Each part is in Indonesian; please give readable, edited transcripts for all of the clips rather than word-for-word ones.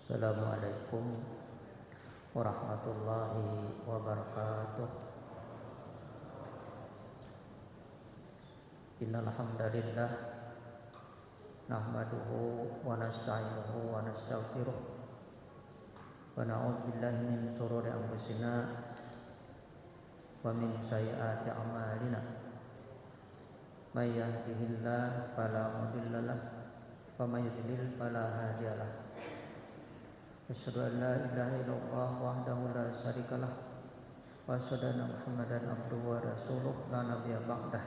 Assalamualaikum warahmatullahi wabarakatuh. Innal hamdalillah nahmaduhu wa nasta'inuhu wa nastaghfiruh wa na'udzu billahi min shururi anfusina wa min sayyiati a'malina. May yahdihillahu fala mudilla lahu wa may yudlil fala hadiya lahu. Asyhadu an la ilaha illallah wahdahu la syarika lah wa asyhadu anna Muhammadan abduhu wa rasuluh la nabiyya ba'dah.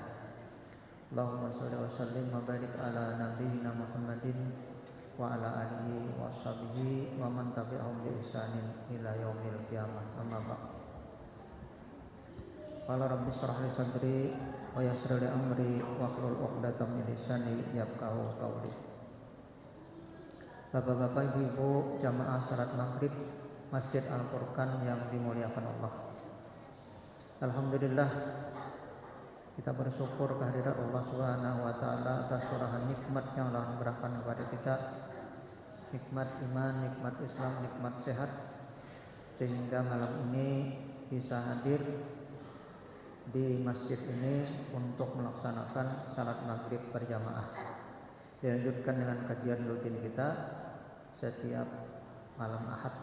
Allahumma shalli wa sallim wa barik ala nabiyyina Muhammadin wa ala alihi wa sahbihi wa man tabi'ahum bi ihsanin ila yaumil qiyamah. Amma ba'd. Qala rabbi shrah li sadri wa yassir li amri wa hlul 'uqdatam min lisani yafqahu qawli. Bapak-bapak, ibu-ibu, jamaah salat maghrib Masjid Al-Furqan yang dimuliakan Allah. Alhamdulillah, kita bersyukur kehadirat Allah Subhanahu wa taala atas curahan nikmat yang Allah berikan kepada kita. Nikmat iman, nikmat Islam, nikmat sehat, sehingga malam ini bisa hadir di masjid ini untuk melaksanakan salat maghrib berjamaah. Dilanjutkan dengan kajian rutin kita setiap malam Ahad.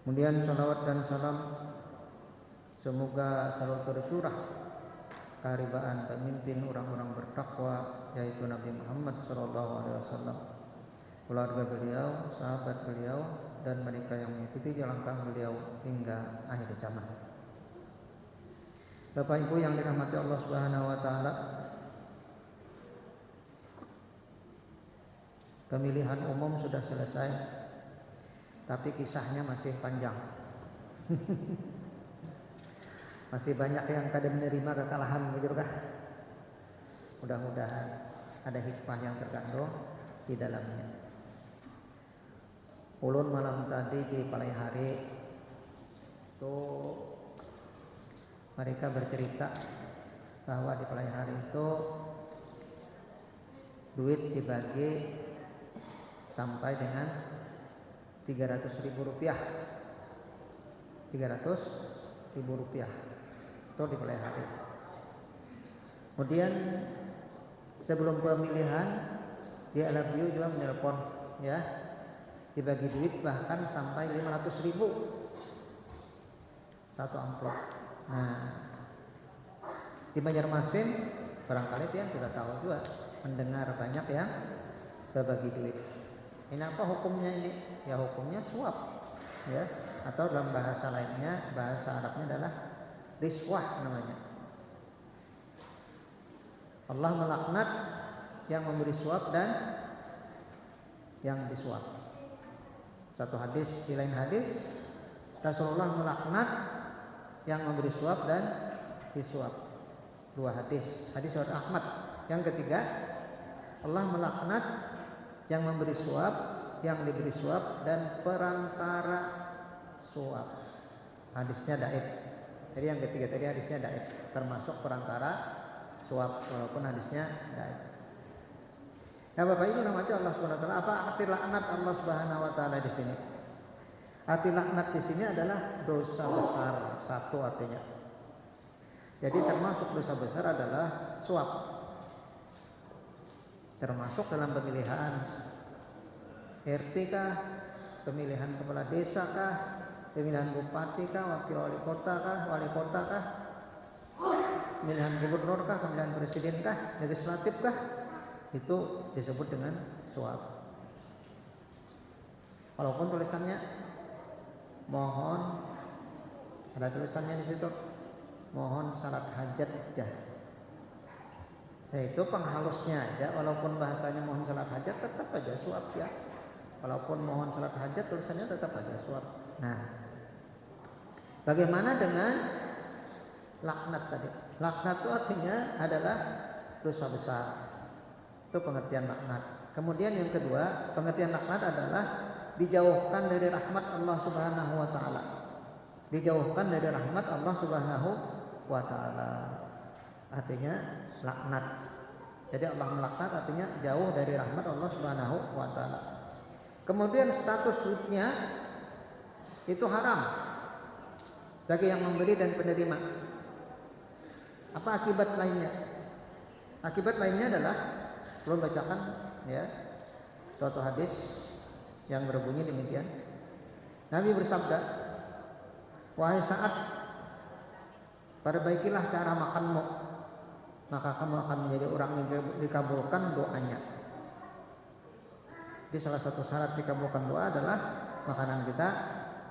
Kemudian salawat dan salam semoga selalu tercurah keharibaan pemimpin orang-orang bertakwa, yaitu Nabi Muhammad SAW, keluarga beliau, sahabat beliau, dan mereka yang mengikuti jalan kaki beliau hingga akhir zaman. Bapak Ibu yang dirahmati Allah Subhanahu wa taala, pemilihan umum sudah selesai, tapi kisahnya masih panjang. Masih banyak yang kadang menerima kekalahan, begitu kah? Mudah-mudahan ada hikmah yang terkandung di dalamnya. Ulun malam tadi di Palai-Hari itu mereka bercerita bahwa di Palai-Hari itu duit dibagi sampai dengan 300.000 rupiah. 300.000 rupiah itu di Palai-Hari. Kemudian sebelum pemilihan di LRBU juga menelpon, ya, dibagi duit bahkan sampai 500.000 satu amplop. Nah, di Banjarmasin barangkali dia sudah tahu juga, mendengar banyak yang berbagi duit. Ini apa hukumnya ini? Ya hukumnya suap, ya, atau dalam bahasa lainnya, bahasa Arabnya adalah riswah namanya. Allah melaknat yang memberi suap dan yang disuap. Satu hadis, di lain hadis Rasulullah melaknat yang memberi suap dan disuap. Dua hadis, hadis riwayat Ahmad. Yang ketiga, Allah melaknat yang memberi suap, yang diberi suap, dan perantara suap. Hadisnya dhaif. Jadi yang ketiga tadi hadisnya dhaif, termasuk perantara suap, walaupun hadisnya dhaif. Nah, Bapak Ibu rahmati Allah Subhanahu wa taala, apa arti laknat Allah Subhanahu wa taala di sini? Arti laknat di sini adalah dosa besar, satu artinya. Jadi termasuk dosa besar adalah suap. Termasuk dalam pemilihan RT kah, pemilihan kepala desa kah, pemilihan bupati kah, wakil wali kota kah, pemilihan gubernur kah, pemilihan presiden kah, legislatif kah, itu disebut dengan suap. Walaupun tulisannya mohon, ada tulisannya di situ, mohon syarat hajat aja. Nah, itu penghalusnya aja, walaupun bahasanya mohon salat hajat tetap aja suap, ya. Walaupun mohon salat hajat tulisannya tetap aja suap. Nah, bagaimana dengan laknat tadi? Laknat itu artinya adalah dosa besar. Itu pengertian laknat. Kemudian yang kedua, pengertian laknat adalah dijauhkan dari rahmat Allah Subhanahu wa taala. Dijauhkan dari rahmat Allah Subhanahu wa taala. Artinya laknat. Jadi Allah melaknat artinya jauh dari rahmat Allah Subhanahu wa taala. Kemudian status duitnya itu haram bagi yang memberi dan penerima. Apa akibat lainnya? Akibat lainnya adalah belum bacakan ya suatu hadis yang berbunyi demikian. Nabi bersabda, wahai Sa'ad, perbaikilah cara makanmu, maka kamu akan menjadi orang yang dikabulkan doanya. Jadi salah satu syarat dikabulkan doa adalah makanan kita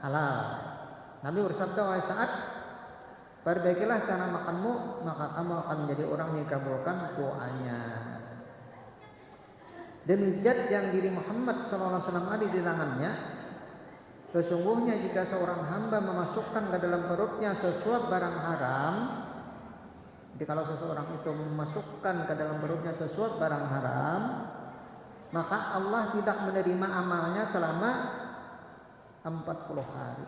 halal. Nabi bersabda, wahai Sa'ad, perbaikilah cara makanmu, maka kamu akan menjadi orang yang dikabulkan doanya. Demi zat yang diri Muhammad SAW ada di tangannya, sesungguhnya jika seorang hamba memasukkan ke dalam perutnya sesuatu barang haram, jadi kalau seseorang itu memasukkan ke dalam perutnya sesuatu barang haram, maka Allah tidak menerima amalnya selama 40 hari.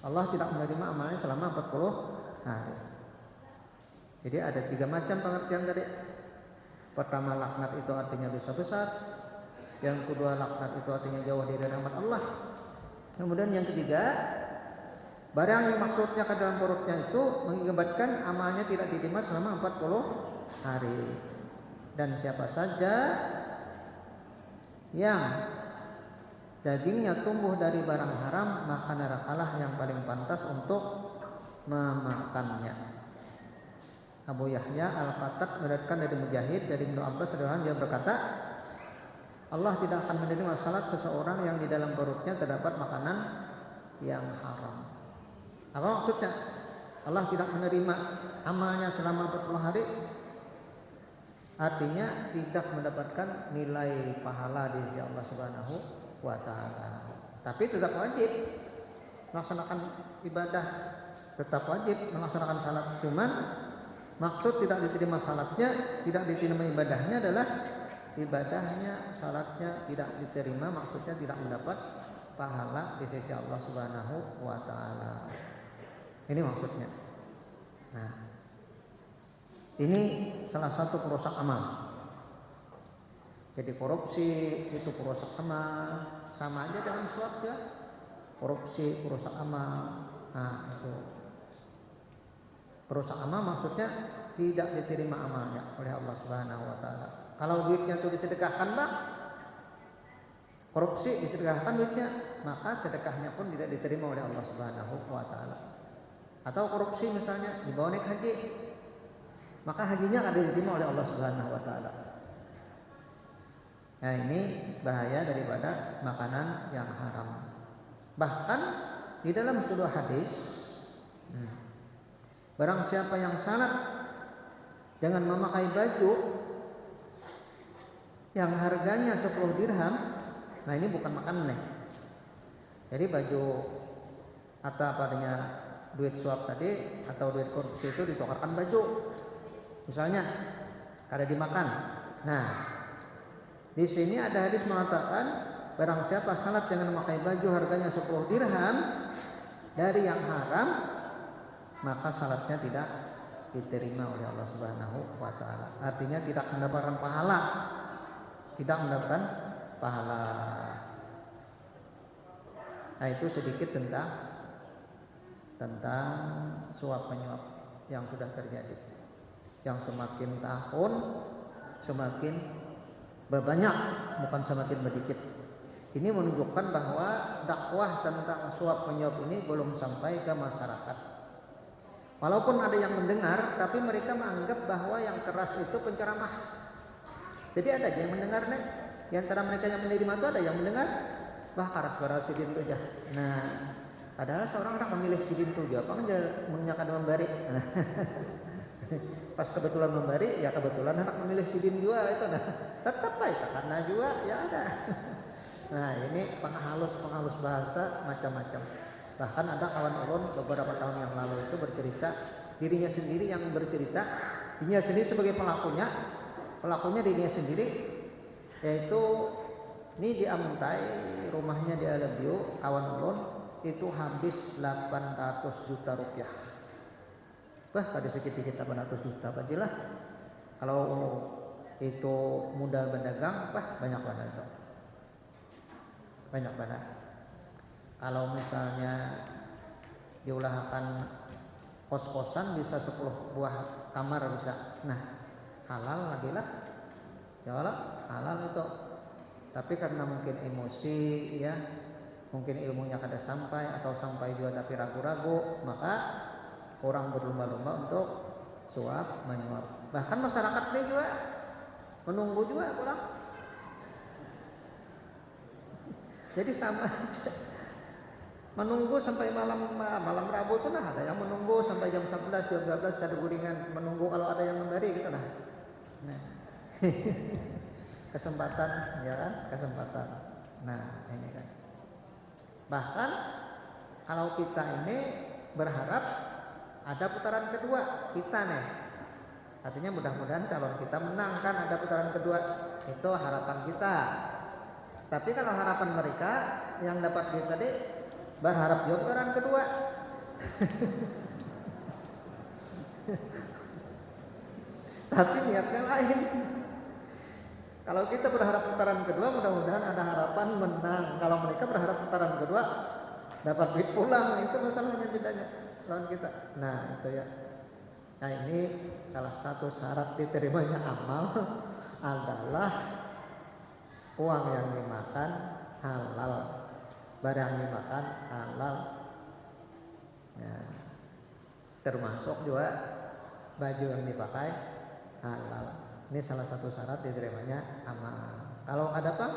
Allah tidak menerima amalnya selama 40 hari. Jadi ada 3 macam pengertian tadi. Pertama, laknat itu artinya dosa besar. Yang kedua, laknat itu artinya jauh dari rahmat Allah. Kemudian yang ketiga, barang yang maksudnya ke dalam perutnya itu mengakibatkan amalnya tidak diterima selama 40 hari. Dan siapa saja yang dagingnya tumbuh dari barang haram, maka nerakalah yang paling pantas untuk memakannya. Abu Yahya Al-Fatat meriwayatkan dari Mujahid dari Ibnu Abbas radhiyallahu, dia berkata, Allah tidak akan menerima salat seseorang yang di dalam perutnya terdapat makanan yang haram. Apa maksudnya? Allah tidak menerima amalnya selama 40 hari. Artinya tidak mendapatkan nilai pahala di sisi Allah Subhanahu wa taala. Tapi tetap wajib melaksanakan ibadah, tetap wajib melaksanakan salat. Cuman maksud tidak diterima salatnya, tidak diterima ibadahnya adalah ibadahnya, salatnya tidak diterima, maksudnya tidak mendapat pahala di sisi Allah Subhanahu wa taala. Ini maksudnya. Nah, ini salah satu perusak amal. Jadi korupsi itu perusak amal, sama aja dengan suap ya. Korupsi perusak amal. Nah, itu perusak amal maksudnya tidak diterima amalnya oleh Allah Subhanahu wa taala. Kalau duitnya itu disedekahkan, Bang, korupsi disedekahkan duitnya, maka sedekahnya pun tidak diterima oleh Allah Subhanahu wa taala. Atau korupsi misalnya dibawa naik haji, maka hajinya akan diterima oleh Allah Subhanahu wa taala. Nah, ini bahaya daripada makanan yang haram. Bahkan di dalam sebuah hadis, barang siapa yang salat dengan memakai baju yang harganya 10 dirham, nah ini bukan makanan nih. Jadi baju atau padanya duit suap tadi atau duit korupsi itu ditukarkan baju. Misalnya kada dimakan. Nah, di sini ada hadis mengatakan barang siapa salat dengan memakai baju harganya 10 dirham dari yang haram, maka salatnya tidak diterima oleh Allah Subhanahu wa taala. Artinya tidak mendapatkan pahala. Tidak mendapatkan pahala. Nah, itu sedikit tentang suap menyuap yang sudah terjadi. Yang semakin tahun semakin berbanyak, bukan semakin sedikit. Ini menunjukkan bahwa dakwah tentang suap menyuap ini belum sampai ke masyarakat. Walaupun ada yang mendengar, tapi mereka menganggap bahwa yang keras itu penceramah. Jadi ada aja yang mendengar nih. Di antara mereka yang menerima itu ada yang mendengar, bah karas bara sidin itu aja. Nah, padahal seorang orang memilih sidin itu juga, apa aja menyakan memberi. Pas kebetulan memberi, ya kebetulan anak memilih sidin juga itu. Nah, tetap baik karena juga ya ada. Nah, ini penghalus bahasa macam-macam. Bahkan ada kawan ulun beberapa tahun yang lalu itu bercerita, dirinya sendiri yang bercerita, dirinya sendiri sebagai pelakunya dirinya sendiri, yaitu ini di Amtai, rumahnya di Alabio, kawan ulun itu habis 800 juta rupiah. Bah, pada sekitar 800 juta pastilah. Kalau itu modal berdagang, bah banyak banget itu. banyak badan. Kalau misalnya diulahkan kos-kosan bisa 10 buah kamar bisa. Nah, halal lagi lah. Ya Allah, halal itu. Tapi karena mungkin emosi ya, mungkin ilmunya kada sampai atau sampai juga tapi ragu-ragu, maka orang berlomba-lomba untuk suap menyuap. Bahkan masyarakat ini juga menunggu juga orang. Jadi sama menunggu sampai malam Rabu itu nah, ada yang menunggu sampai jam 11, jam 12 ada guringan menunggu kalau ada yang memberi gitu lah. Nah. Kesempatan ya kan, kesempatan. Nah, ini kan. Bahkan kalau kita ini berharap ada putaran kedua, kita nih. Artinya mudah-mudahan calon kita menang kan ada putaran kedua. Itu harapan kita. Tapi kalau harapan mereka yang dapat duit tadi berharap juga putaran kedua. Tapi niatnya lain. Kalau kita berharap putaran kedua, mudah-mudahan ada harapan menang. Kalau mereka berharap putaran kedua dapat duit pulang, itu masalahnya bedanya lawan kita. Nah itu ya. Nah ini salah satu syarat diterimanya amal adalah uang yang dimakan halal, barang dimakan halal. Ya. Termasuk juga baju yang dipakai halal. Ini salah satu syarat diterimanya amal. Kalau ada apa?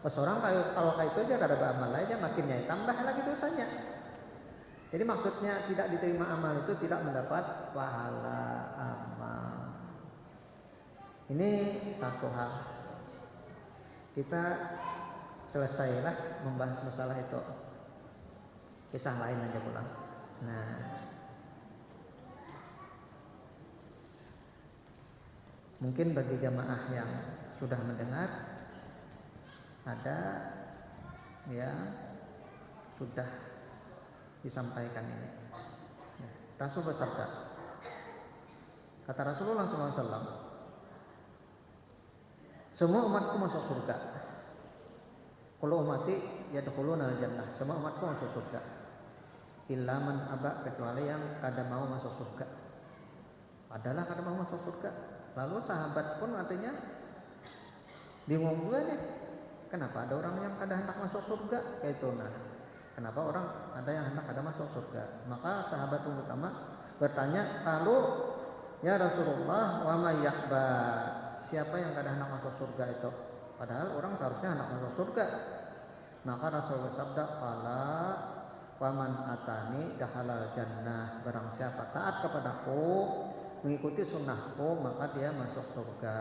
Seorang kalau kayak itu aja kada beramal aja makinnya tambah lagi dosanya. Jadi maksudnya tidak diterima amal itu tidak mendapat pahala amal. Ini satu hal. Kita selesailah membahas masalah itu. Kisah lain aja pulang. Nah, mungkin bagi jamaah yang sudah mendengar ada yang sudah disampaikan ini. Rasul bersabda, kata Rasulullah SAW, semua umatku masuk surga. Kalau umati yadkhuluna al-jannah, semua umatku masuk surga. Illa man aba, kecuali yang kada mau masuk surga. Padahal kada mau masuk surga. Lalu sahabat pun artinya bingung juga nih. Kenapa ada orang yang kada hendak masuk surga? Kayak itu nah. Kenapa orang ada yang hendak kada masuk surga? Maka sahabat yang utama bertanya, "Lalu ya Rasulullah, wa may ya'ba?" Siapa yang kada hendak masuk surga itu? Padahal orang seharusnya hendak masuk surga. Maka Rasul bersabda, "Qala wa man atani dakhalal jannah." Barang siapa taat kepadaku, mengikuti sunnahku, maka dia masuk surga.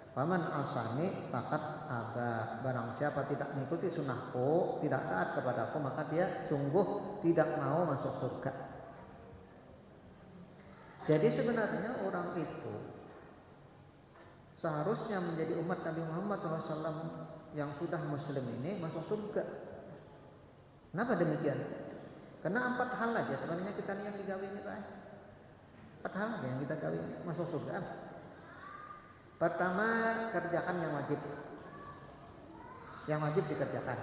Faman asani fakat aba. Barang siapa tidak mengikuti sunnahku, tidak taat kepadaku, maka dia sungguh tidak mau masuk surga. Jadi sebenarnya orang itu seharusnya menjadi umat Nabi Muhammad SAW yang sudah muslim ini masuk surga. Kenapa demikian? Karena 4 hal aja sebenarnya kita niat digawe ini Pak. 4 hal yang kita kawin masuk surga. Pertama, kerjakan yang wajib. Yang wajib dikerjakan.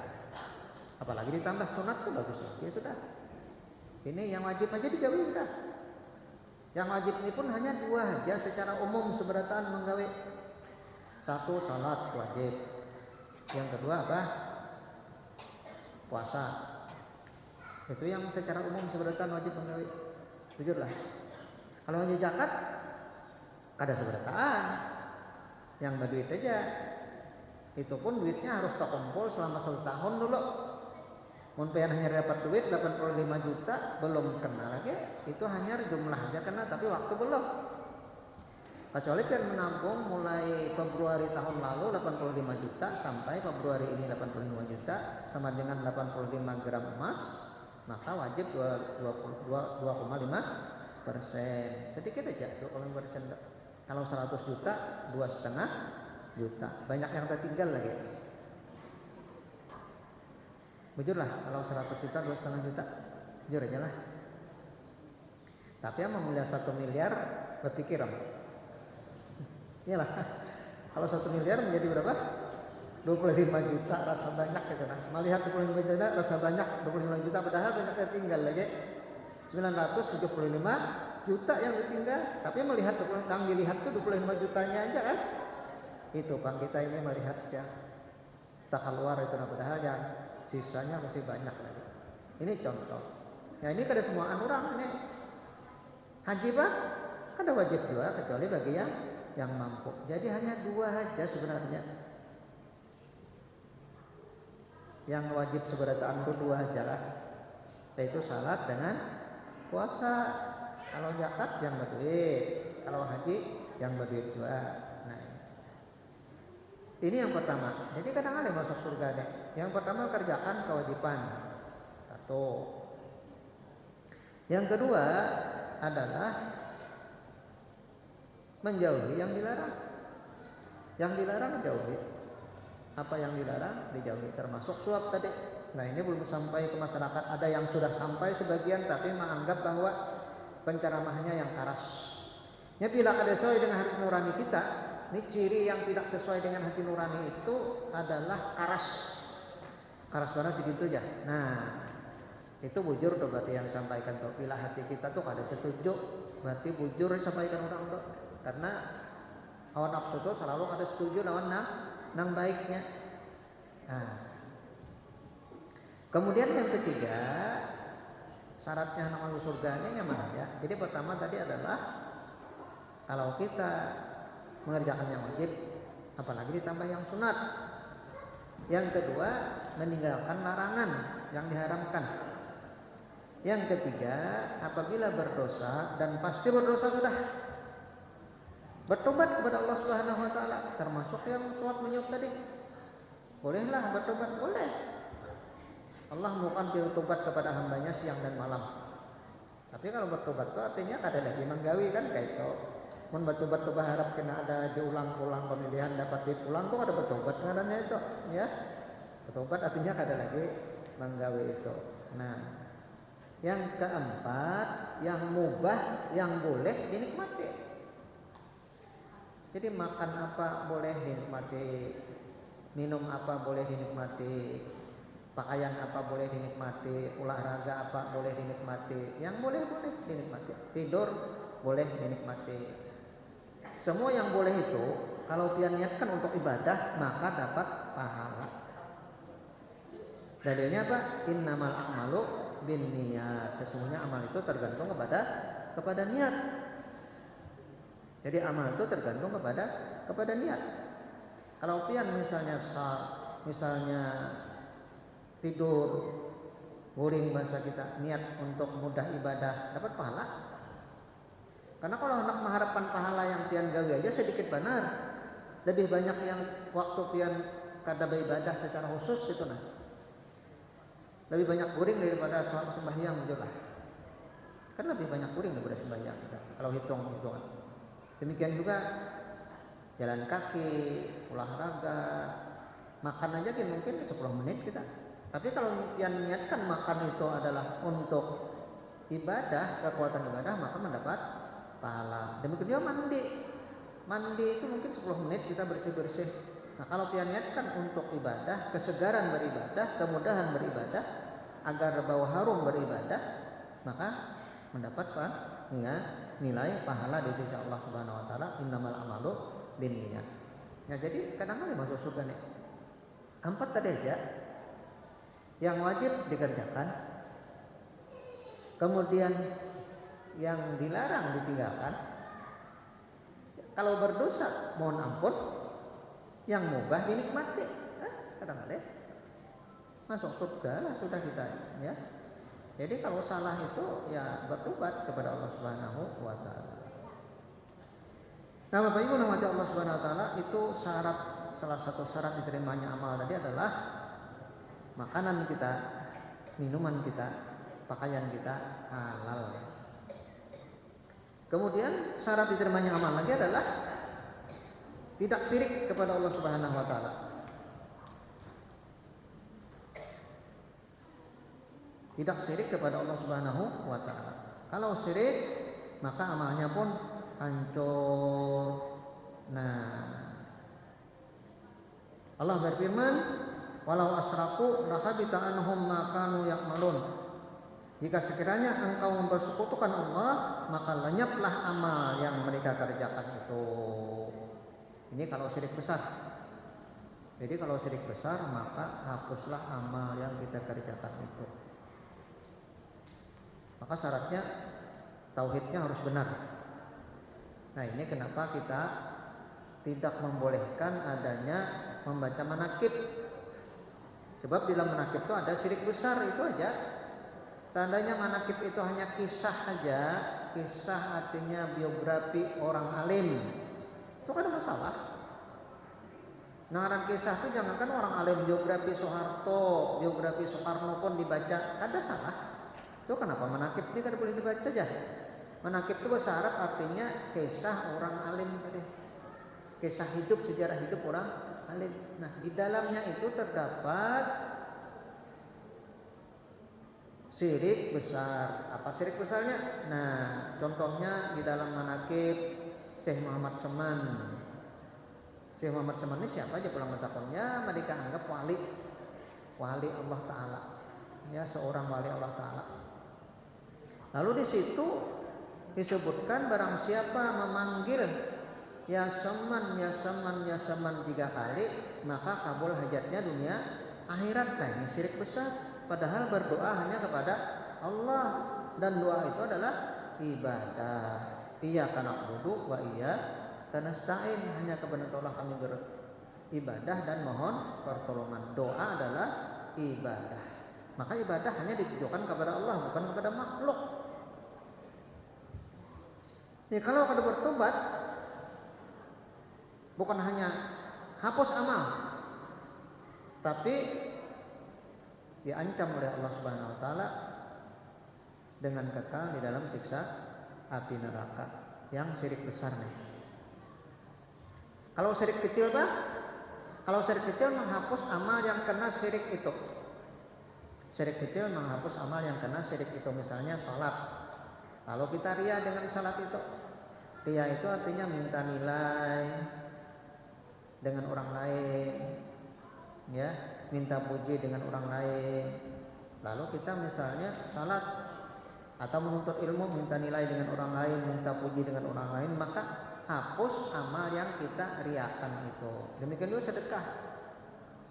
Apalagi ditambah sunat itu bagus ya sudah. Ini yang wajib aja digawe sudah. Yang wajib ini pun hanya 2 aja secara umum seberataan menggawe. 1 salat wajib. Yang kedua apa? Puasa. Itu yang secara umum seberataan wajib menggawe. Jujurlah. Kalau hanya zakat, kada seberataan, yang berduit aja. Itu pun duitnya harus terkumpul selama 1 tahun dulu. Mun hanya dapat duit 85 juta belum kena lagi, itu hanya jumlah aja kena, tapi waktu belum. Kecuali kan menampung mulai Februari tahun lalu 85 juta sampai Februari ini 85 juta sama dengan 85 gram emas, maka wajib 2,5%. Sedikit aja 2,5%. Kalau 100 juta 2,5 juta. Banyak yang tertinggal lagi. Jujurlah kalau 100 juta 2,5 juta, jujur aja lah. Tapi yang melihat 1 miliar berpikir apa? Iyalah. Kalau 1 miliar menjadi berapa? 25 juta rasa banyak gitu nah. Melihat 25 juta rasa banyak, 25 juta padahal banyak yang tinggal lagi. 975 juta yang ditinggal, tapi melihat yang dilihat tuh 25 jutanya aja kan. Itu Pak, kita ini melihat yang tak keluar itu nah, padahal yang sisanya masih banyak lagi. Ini contoh. Ya ini kada semua orang ini. Haji Pak, kada wajib juga kecuali bagi yang mampu. Jadi hanya dua aja sebenarnya. Yang wajib seberataan itu dua aja lah. Yaitu salat dengan puasa. Kalau zakat yang berduit, kalau haji yang berduit juga. Nah, ini yang pertama. Jadi kadang-kadang masuk surga deh. Yang pertama kerjakan kewajiban. Satu. Yang kedua adalah menjauhi yang dilarang. Yang dilarang jauhi. Apa yang dilarang dijauhi, termasuk suap tadi. Nah ini belum sampai ke masyarakat. Ada yang sudah sampai sebagian tapi menganggap bahwa penceramahnya yang karas. Ya bila ada sesuai dengan hati nurani kita. Ini ciri yang tidak sesuai dengan hati nurani itu adalah karas. Karas banget segitu aja. Nah itu bujur tuh berarti yang sampaikan tuh. Bila hati kita tuh ada setuju, berarti bujur disampaikan orang tuh. Karena hawa nafsu tuh selalu ada setuju lawan nang baiknya. Nah, kemudian yang ketiga syaratnya anak masuk surga ini yang mana ya? Jadi pertama tadi adalah kalau kita mengerjakan yang wajib, apalagi ditambah yang sunat. Yang kedua meninggalkan larangan yang diharamkan. Yang ketiga apabila berdosa dan pasti berdosa sudah, bertobat kepada Allah Subhanahu wa taala, termasuk yang suap menyuap tadi. Bolehlah bertobat, boleh. Allah bukan bertobat kepada hambanya siang dan malam. Tapi kalau bertobat itu artinya ada lagi menggawi kan kayak itu. Mun bertobat tuh berharap kena ada diulang-ulang pemilihan dapat dipulang tuh ada bertobat ngarannya itu, ya. Bertobat artinya ada lagi menggawi itu. Nah, yang keempat, yang mubah, yang boleh dinikmati. Jadi makan apa boleh dinikmati, minum apa boleh dinikmati, pakaian apa boleh dinikmati, olahraga apa boleh dinikmati, yang boleh dinikmati, tidur boleh dinikmati. Semua yang boleh itu kalau dia niatkan untuk ibadah maka dapat pahala. Dalilnya apa? Innamal a'malu binniyat. Sesungguhnya amal itu tergantung kepada niat. Jadi amal itu tergantung kepada niat. Kalau pian misalnya tidur guring bahasa kita, niat untuk mudah ibadah dapat pahala. Karena kalau hendak mengharapkan pahala yang pian gawe aja sedikit benar. Lebih banyak yang waktu pian kada beribadah secara khusus gitu nah. Lebih banyak guring daripada sembahyang juga. Kan lebih banyak guring daripada sembahyang kita. Kalau hitung-hitungan. Demikian juga jalan kaki, olahraga, makan aja kan mungkin 10 menit kita. Tapi kalau yang niatkan makan itu adalah untuk ibadah, kekuatan ibadah, maka mendapat pahala. Demikian juga mandi. Mandi itu mungkin 10 menit kita bersih-bersih. Nah kalau yang niatkan untuk ibadah, kesegaran beribadah, kemudahan beribadah, agar bau harum beribadah, maka mendapat nilai pahala di sisi Allah Subhanahu wa taala. Innamal a'malu binniyat. Ya jadi kadang-kadang masuk surga nih. 4 tadi aja yang wajib dikerjakan, kemudian yang dilarang ditinggalkan. Kalau berdosa mohon ampun, yang mubah dinikmati. Kadang-kadang masuk surga lah sudah kita ya. Jadi kalau salah itu ya bertobat kepada Allah Subhanahu wa taala. Nah, Bapak Ibu rahmati Allah Subhanahu wa taala, itu salah satu syarat diterimanya amal tadi adalah makanan kita, minuman kita, pakaian kita halal. Kemudian syarat diterimanya amal lagi adalah tidak syirik kepada Allah Subhanahu wa taala. Tidak syirik kepada Allah Subhanahu wa taala. Kalau syirik maka amalnya pun hancur. Nah, Allah berfirman, walau asraku lahabita anhum ma kanu ya'malun. Jika sekiranya engkau mempersekutukan Allah, maka lenyaplah amal yang mereka kerjakan itu. Ini kalau syirik besar. Jadi kalau syirik besar, maka hapuslah amal yang kita kerjakan itu. Maka syaratnya tauhidnya harus benar. Nah, ini kenapa kita tidak membolehkan adanya membaca manakib. Sebab di dalam manakib itu ada syirik besar, itu aja. Seandainya manakib itu hanya kisah aja, kisah artinya biografi orang alim, itu kan ada masalah. Ngaran kisah itu jangankan orang alim, biografi Soeharto, biografi Soekarno pun dibaca, ada salah. Itu kenapa manakib ini kan boleh dibaca aja. Manakib itu bahasa Arab artinya kisah orang alim tadi. Kisah hidup, sejarah hidup orang alim. Nah, di dalamnya itu terdapat syirik besar. Apa syirik besarnya? Nah, contohnya di dalam manakib Syekh Muhammad Seman. Syekh Muhammad Seman ini siapa aja pulang mentakonnya? Mereka anggap wali Allah Ta'ala. Ya, seorang wali Allah Ta'ala. Lalu di situ disebutkan barang siapa memanggil ya Saman, ya Saman, ya Saman 3 kali, maka kabul hajatnya dunia akhirat. Nah, ini syirik besar. Padahal berdoa hanya kepada Allah, dan doa itu adalah ibadah. Iyyaka na'budu wa iyyaka nasta'in. Hanya kepada Allah kami beribadah dan mohon pertolongan. Doa adalah ibadah. Maka ibadah hanya ditujukan kepada Allah, bukan kepada makhluk. Nih, kalau kada bertobat, bukan hanya hapus amal, tapi diancam oleh Allah Subhanahu wa taala dengan kekal di dalam siksa api neraka yang syirik besar nih. Kalau syirik kecil Pak? Kalau syirik kecil menghapus amal yang kena syirik itu. Syirik kecil menghapus amal yang kena syirik itu, misalnya salat. Kalau kita ria dengan salat itu, ria itu artinya minta nilai dengan orang lain, ya, minta puji dengan orang lain. Lalu kita misalnya salat atau menuntut ilmu, minta nilai dengan orang lain, minta puji dengan orang lain, maka hapus amal yang kita riakan itu. Demikian juga sedekah.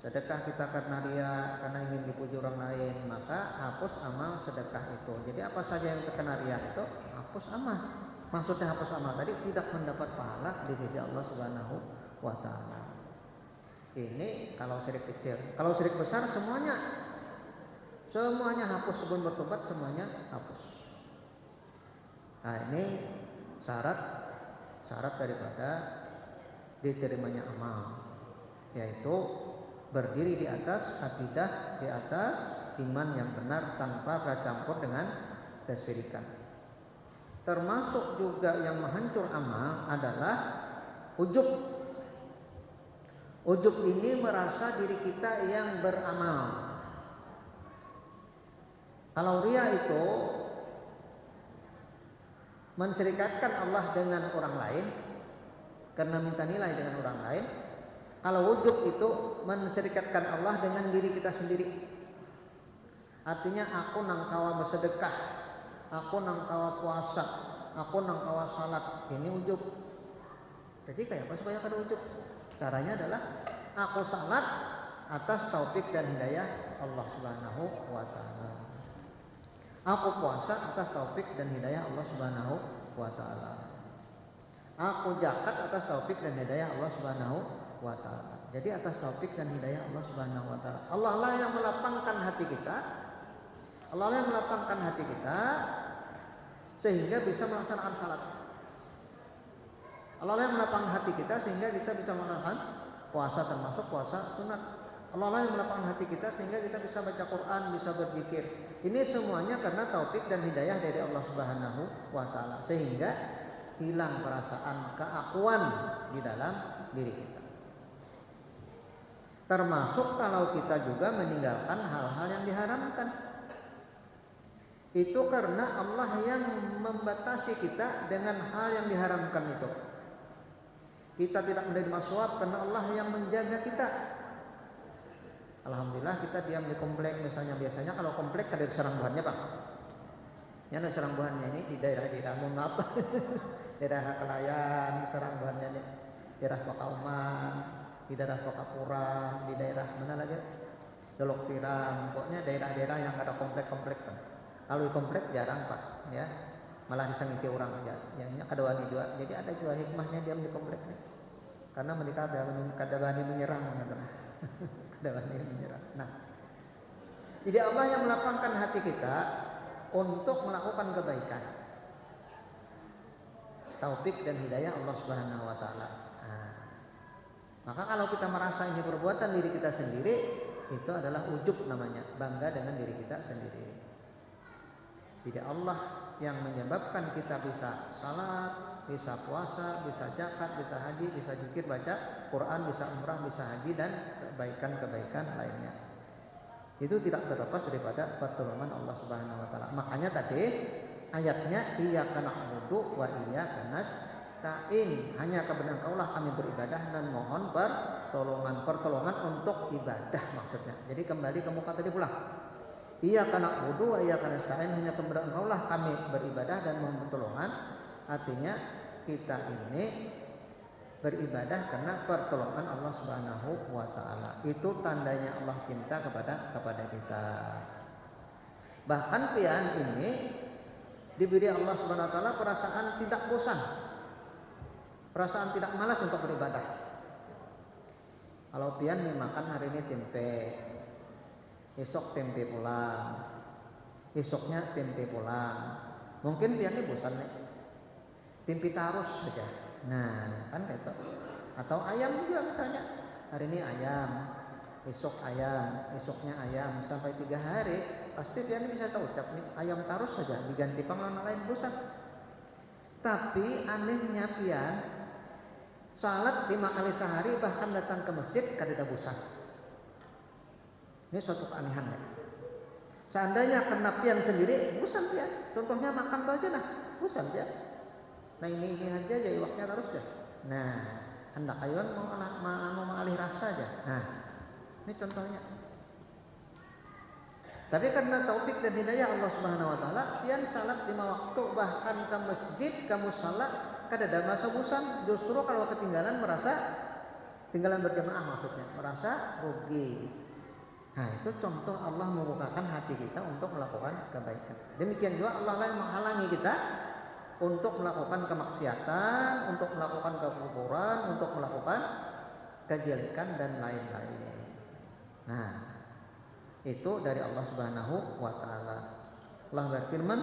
Sedekah kita karena ria, karena ingin dipuji orang lain, maka hapus amal sedekah itu. Jadi apa saja yang terkena ria itu hapus amal. Maksudnya hapus amal tadi tidak mendapat pahala di sisi Allah Subhanahu wa taala. Ini kalau syirik kecil. Kalau syirik besar semuanya hapus, sebelum bertobat semuanya hapus. Nah, ini syarat daripada diterimanya amal, yaitu berdiri di atas akidah, di atas iman yang benar tanpa bercampur dengan kesyirikan. Termasuk juga yang menghancur amal adalah ujub. Ujub ini merasa diri kita yang beramal. Kalau ria itu menserikatkan Allah dengan orang lain karena minta nilai dengan orang lain. Kalau ujub itu menserikatkan Allah dengan diri kita sendiri. Artinya aku nang kawa bersedekah, aku nang kawa puasa, aku nang kawa salat. Ini ujub. Jadi kayak apa supaya kada ujub? Caranya adalah aku salat atas taufik dan hidayah Allah Subhanahu wa taala. Aku puasa atas taufik dan hidayah Allah Subhanahu wa taala. Aku zakat atas taufik dan hidayah Allah Subhanahu wa taala. Jadi atas taufik dan hidayah Allah Subhanahu wa taala. Allah lah yang melapangkan hati kita. Allah lah yang melapangkan hati kita sehingga bisa melaksanakan salat. Allah lah yang melapangkan hati kita sehingga kita bisa melaksanakan puasa, termasuk puasa sunat. Allah lah yang melapangkan hati kita sehingga kita bisa baca Quran, bisa berzikir. Ini semuanya karena taufik dan hidayah dari Allah Subhanahu wa taala, sehingga hilang perasaan keakuan di dalam diri kita. Termasuk kalau kita juga meninggalkan hal-hal yang diharamkan. Itu karena Allah yang membatasi kita dengan hal yang diharamkan itu. Kita tidak menerima suap karena Allah yang menjaga kita. Alhamdulillah kita diam di komplek misalnya. Biasanya kalau komplek ada serang buahannya Pak. Ya ada serang buahannya ini di daerah-daerah mohon maaf. Daerah Kelayan serang buahannya nih. Daerah Pakauman, di daerah Pakapura, di daerah mana lagi? Dolok Tiram, pokoknya daerah-daerah yang ada komplek-komplek Pak. Kalau di komplek jarang Pak, ya. Malah disengiti orang aja. Yang kadawani juga. Jadi ada juga hikmahnya diam di komplek nih. Karena mereka kadawani menyerang gitu. Kadawani menyerang. Nah, jadi Allah yang melapangkan hati kita untuk melakukan kebaikan. Taufik dan hidayah Allah Subhanahu wa taala. Nah, maka kalau kita merasa ini perbuatan diri kita sendiri, itu adalah ujub namanya, bangga dengan diri kita sendiri. Jadi Allah yang menyebabkan kita bisa salat, bisa puasa, bisa zakat, bisa haji, bisa zikir, baca Quran, bisa umrah, bisa haji dan kebaikan-kebaikan lainnya. Itu tidak terlepas daripada pertolongan Allah Subhanahu wa taala. Makanya tadi ayatnya iyyaka na'budu wa iyyaka nasta'in. Hanya kepada Engkaulah kami beribadah dan mohon pertolongan untuk ibadah maksudnya. Jadi kembali ke muka tadi pulang. Iyyaka na'budu wa iyyaka nasta'in, hanya kepada Engkaulah kami beribadah dan mohon pertolongan. Artinya kita ini beribadah karena pertolongan Allah Subhanahu wa taala. Itu tandanya Allah cinta kepada kita. Bahkan pian ini diberi Allah Subhanahu wa taala perasaan tidak bosan. Perasaan tidak malas untuk beribadah. Kalau pian nih makan hari ini tempe, esok tempe pulang, esoknya tempe pulang. Mungkin pian ini bosan nih. Tempe tarus saja. Nah, kan itu. Atau ayam juga misalnya. Hari ini ayam, esok ayam, esoknya ayam sampai 3 hari, pasti pian bisa tahu ucap nih ayam tarus saja diganti panggilan lain bosan. Tapi anehnya pian salat 5 kali sehari bahkan datang ke masjid kada bosan. Ini suatu keanehan ya. Seandainya kena pian sendiri bosan pian. Contohnya makan aja nah, bosan pian. Nah ini aja jadi waktunya terus ya. Nah, hendak ayun mau mengalih rasa aja. Nah, ini contohnya. Tapi karena taufik dan hidayah Allah Subhanahu wa taala, pian salat 5 waktu, bahkan ke masjid kamu salat kada ada masa bosan. Justru kalau ketinggalan berjamaah maksudnya, merasa rugi. Nah, itu contoh Allah membukakan hati kita untuk melakukan kebaikan. Demikian juga Allah yang menghalangi kita untuk melakukan kemaksiatan, untuk melakukan kekufuran, untuk melakukan kejelekan dan lain-lain. Nah, itu dari Allah Subhanahu wa taala. Allah berfirman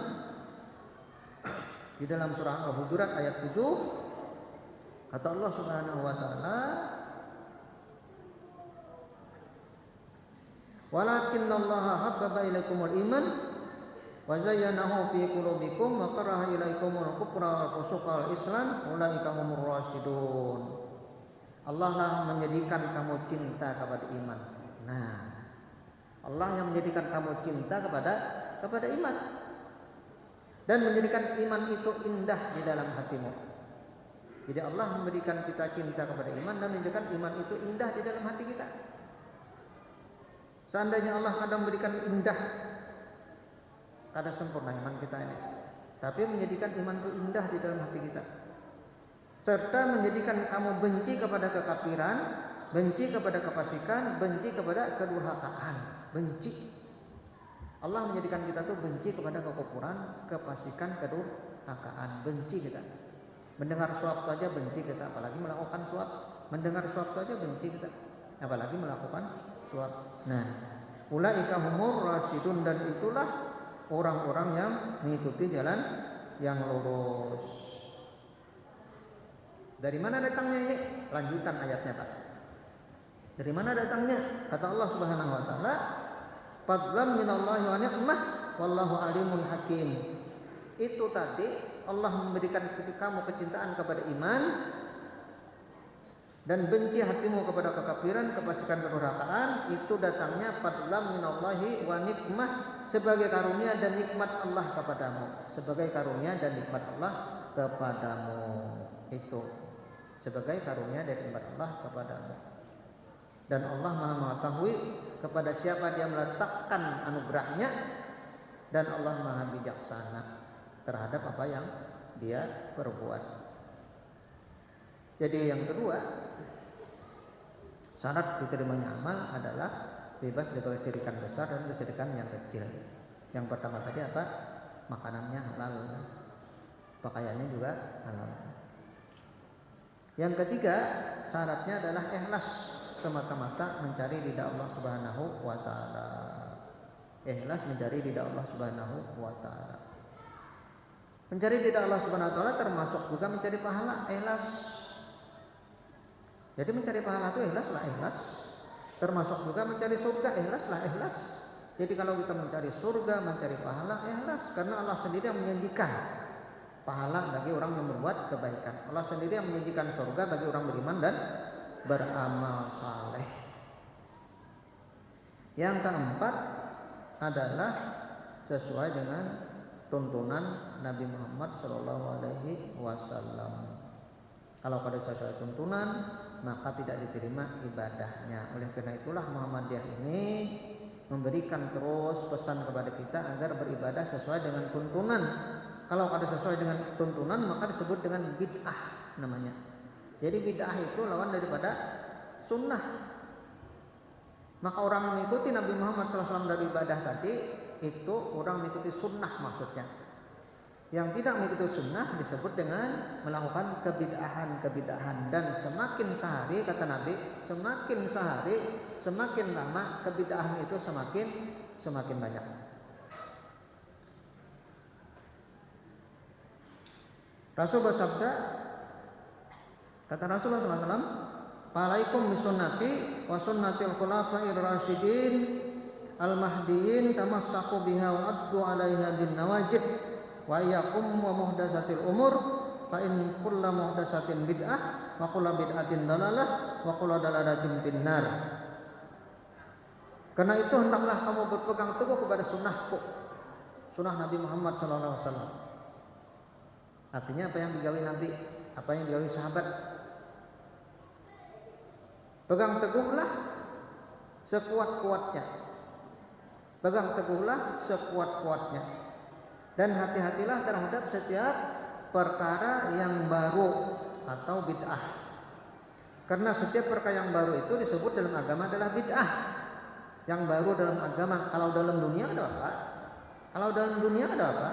di dalam surah Al-Hujurat ayat 7, kata Allah Subhanahu wa taala, "Walakinallaha habbaba ilaikumul iman wa zayyanahu fi qulubikum wa karaha ilaikumul kufra wal fusuqa wal isyan ulaika humur rasyidun." Allah lah menjadikan kamu cinta kepada iman. Nah, Allah yang menjadikan kamu cinta kepada iman dan menjadikan iman itu indah di dalam hatimu. Jadi Allah memberikan kita cinta kepada iman dan menjadikan iman itu indah di dalam hati kita. Seandainya Allah kadang memberikan indah, kada sempurna iman kita ini, tapi menjadikan iman itu indah di dalam hati kita, serta menjadikan kamu benci kepada kekafiran, benci kepada kefasikan, benci kepada kedurhakaan, benci. Allah menjadikan kita tuh benci kepada kekufuran, kefasikan, kedurhakaan, benci kita. Mendengar suap saja benci kita, apalagi melakukan suap. Mendengar suap saja benci kita, apalagi melakukan suap. Nah, ulaika humur rasyidun, dan itulah orang-orang yang mengikuti jalan yang lurus. Dari mana datangnya ini? Lanjutan ayatnya Pak. Dari mana datangnya? Kata Allah Subhanahu wa taala, "Fadlan minallahi wa ni'mah wallahu alimun hakim." Itu tadi Allah memberikan kamu kecintaan kepada iman dan benci hatimu kepada kekafiran, kefasikan, kedurhakaan. Itu datangnya fadlan minallahi wa ni'mah, sebagai karunia dan nikmat Allah kepadamu. Sebagai karunia dan nikmat Allah kepadamu. Itu sebagai karunia dan nikmat Allah kepadamu. Dan Allah Maha mengetahui kepada siapa dia meletakkan anugerahnya, dan Allah Maha bijaksana terhadap apa yang dia perbuat. Jadi yang kedua, syarat diterimanya amal adalah bebas dari kesyirikan besar dan kesyirikan yang kecil. Yang pertama tadi apa? Makanannya halal, pakaiannya juga halal. Yang ketiga, syaratnya adalah ikhlas, semata-mata mencari ridha Allah Subhanahu wa taala. Ikhlas mencari ridha Allah Subhanahu wa taala. Mencari ridha Allah Subhanahu wa taala termasuk juga mencari pahala, ikhlas. Jadi mencari pahala itu ikhlaslah, ikhlas. Termasuk juga mencari surga, ikhlaslah, ikhlas. Jadi kalau kita mencari surga, mencari pahala, ikhlas, karena Allah sendiri yang menjanjikan pahala bagi orang yang berbuat kebaikan. Allah sendiri yang menjanjikan surga bagi orang beriman dan beramal saleh. Yang keempat adalah sesuai dengan tuntunan Nabi Muhammad SAW. Kalau pada sesuai tuntunan, maka tidak diterima ibadahnya. Oleh karena itulah Muhammadiyah ini memberikan terus pesan kepada kita agar beribadah sesuai dengan tuntunan. Kalau ada sesuai dengan tuntunan, maka disebut dengan bid'ah namanya. Jadi bid'ah itu lawan daripada sunnah. Maka orang mengikuti Nabi Muhammad SAW dari ibadah tadi, itu orang mengikuti sunnah maksudnya. Yang tidak mengikuti sunnah disebut dengan melakukan kebid'ahan. Dan semakin sehari, kata Nabi, semakin sehari, semakin lama kebid'ahan itu semakin banyak. Rasul bersabda, kata Rasulullah SAW, "Alaikum bisunnati wa sunnatil khulafa'ir rasyidin al-mahdiyyin tamassaku biha wa addu 'alaiha bin nawajid wa iyyakum wa muhdatsatil umur fa in kullu muhdatsatin bid'ah wa kullu bid'atin dalalah wa kullu dalalatin finnar." Karena itu hendaklah kamu berpegang teguh kepada sunnahku, sunnah Nabi Muhammad SAW. Artinya apa yang digawi Nabi, apa yang digawi sahabat. Pegang teguhlah sekuat-kuatnya. Pegang teguhlah sekuat-kuatnya. Dan hati-hatilah terhadap setiap perkara yang baru atau bid'ah. Karena setiap perkara yang baru itu disebut dalam agama adalah bid'ah. Yang baru dalam agama. Kalau dalam dunia ada apa? Kalau dalam dunia ada apa?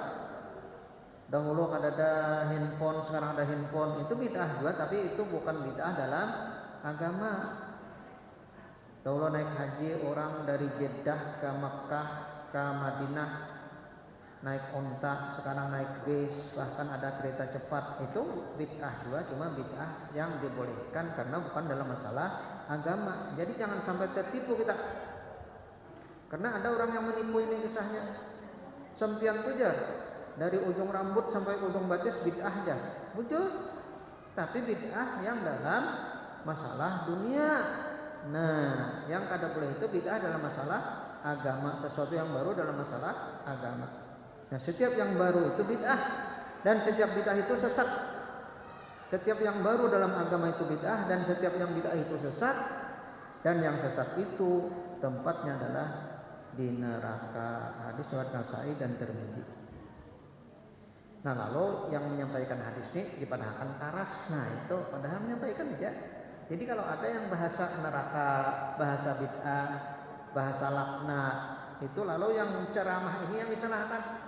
Dahulu ada handphone, sekarang ada handphone, itu bid'ah juga, tapi itu bukan bid'ah dalam agama. Dahulu naik haji orang dari Jeddah ke Mekah ke Madinah naik onta, sekarang naik bis, bahkan ada kereta cepat, itu bid'ah juga, cuma bid'ah yang dibolehkan karena bukan dalam masalah agama. Jadi jangan sampai tertipu kita, karena ada orang yang menipu ini kisahnya. Sempian tujar dari ujung rambut sampai ujung batis bid'ah aja, betul. Tapi bid'ah yang dalam masalah dunia. Nah, yang kada boleh itu bid'ah dalam masalah agama, sesuatu yang baru dalam masalah agama. Nah, setiap yang baru itu bid'ah dan setiap bid'ah itu sesat. Setiap yang baru dalam agama itu bid'ah dan setiap yang bid'ah itu sesat. Dan yang sesat itu tempatnya adalah di neraka. Hadis riwayat Nasa'i dan Tirmidzi. Nah, lalu yang menyampaikan hadis ini dipadahkan karas. Nah, itu padahal menyampaikan aja. Jadi kalau ada yang bahasa neraka, bahasa bid'ah, bahasa laknat, itu lalu yang ceramah ini yang disalahkan.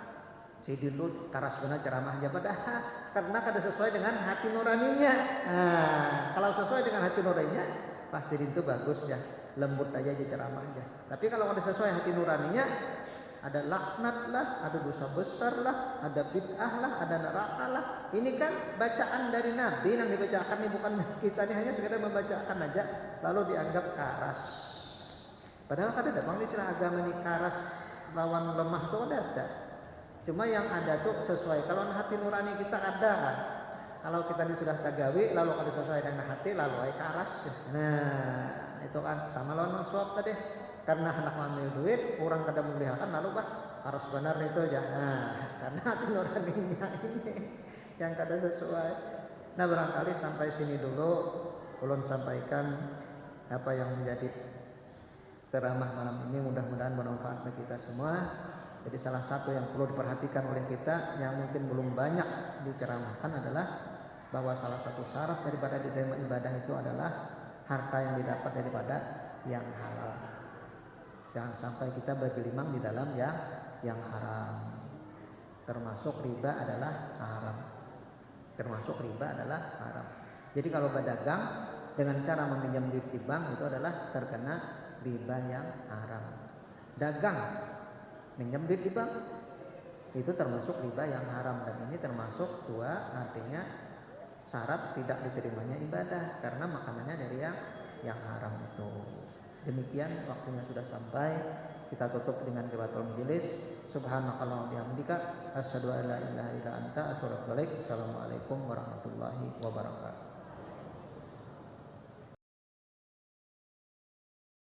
Si dulu karas benar ceramah aja, padahal karena kada sesuai dengan hati nuraninya. Nah, kalau sesuai dengan hati nuraninya, pasti itu bagus ya, lembut aja ceramah aja. Tapi kalau kada sesuai hati nuraninya, ada laknat lah, ada dosa besar lah, ada bid'ah lah, ada neraka lah. Ini kan bacaan dari Nabi yang dibacakan, ini bukan kita, ini hanya sekedar membacakan aja lalu dianggap karas. Padahal ada bang istilah agama ini karas lawan lemah tuh ada. Cuma yang ada tuh sesuai. Kalau hati nurani kita ada kan. Kalau kita ini sudah tagawi lalu kalau sesuai dengan hati lalu ay karas. Nah, itu kan sama lawan suap tadi. Karena hendak mengambil duit, orang kada memeliharkan, lalu harus benar itu aja. Nah, karena hati nuraninya ini yang kada sesuai. Nah, barangkali sampai sini dulu ulun sampaikan apa yang menjadi ceramah malam ini mudah-mudahan bermanfaat bagi kita semua. Jadi salah satu yang perlu diperhatikan oleh kita yang mungkin belum banyak diceramahkan adalah bahwa salah satu syarat daripada diterima ibadah itu adalah harta yang didapat daripada yang halal. Jangan sampai kita bergelimang di dalam yang haram. Termasuk riba adalah haram. Termasuk riba adalah haram. Jadi kalau berdagang dengan cara meminjam duit di bank itu adalah terkena riba yang haram. Dagang minjam duit di bank itu termasuk riba yang haram, dan ini termasuk dua, artinya syarat tidak diterimanya ibadah karena makanannya dari yang haram itu. Demikian, waktunya sudah sampai. Kita tutup dengan qiraatul majelis. Subhanakallahumma wa bihamdika asyhadu an la ilaha illa anta astaghfiruka wa atubu ilaik. Assalamualaikum warahmatullahi wabarakatuh.